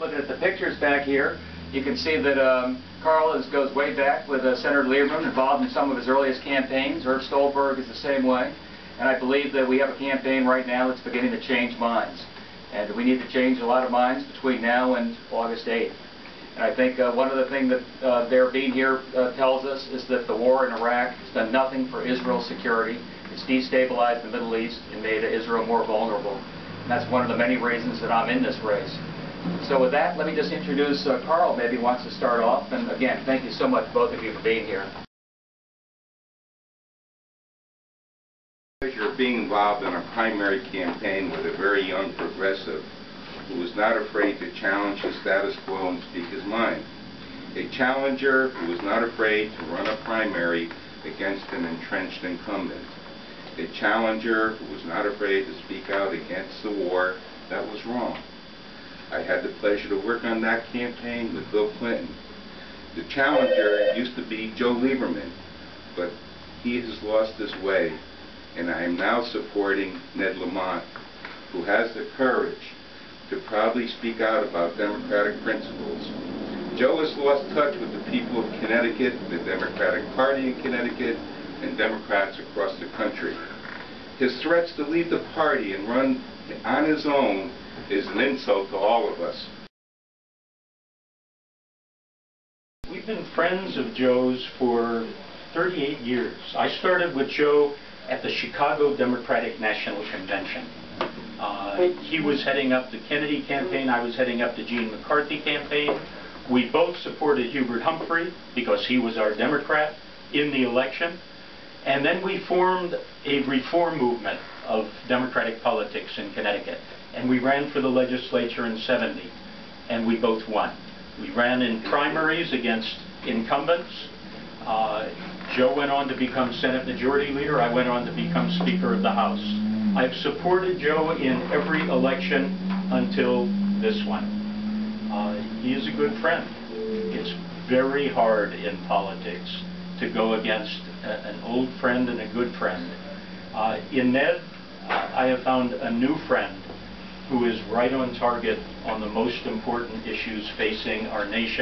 looking at the pictures back here, you can see that Carl goes way back with Senator Lieberman, involved in some of his earliest campaigns. Herb Stolberg is the same way. And I believe that we have a campaign right now that's beginning to change minds. And we need to change a lot of minds between now and August 8th. And I think one of the things that their being here tells us is that the war in Iraq has done nothing for Israel's security. It's destabilized the Middle East and made Israel more vulnerable. And that's one of the many reasons that I'm in this race. So with that, let me just introduce Carl, maybe wants to start off. And again, thank you so much, both of you, for being here. Pleasure of being involved in a primary campaign with a very young progressive who was not afraid to challenge the status quo and speak his mind. A challenger who was not afraid to run a primary against an entrenched incumbent. A challenger who was not afraid to speak out against the war that was wrong. I had the pleasure to work on that campaign with Bill Clinton. The challenger used to be Joe Lieberman, but he has lost his way, and I am now supporting Ned Lamont, who has the courage to proudly speak out about democratic principles. Joe has lost touch with the people of Connecticut, the Democratic Party in Connecticut, and Democrats across the country. His threats to leave the party and run on his own is an insult to all of us. We've been friends of Joe's for 38 years. I started with Joe at the Chicago Democratic National Convention. He was heading up the Kennedy campaign, I was heading up the Gene McCarthy campaign. We both supported Hubert Humphrey because he was our Democrat in the election. And then we formed a reform movement of Democratic politics in Connecticut. And we ran for the legislature in '70, and we both won. We ran in primaries against incumbents. Joe went on to become Senate Majority Leader. I went on to become Speaker of the House. I've supported Joe in every election until this one. He is a good friend. It's very hard in politics to go against an old friend and a good friend. In Ned, I have found a new friend who is right on target on the most important issues facing our nation.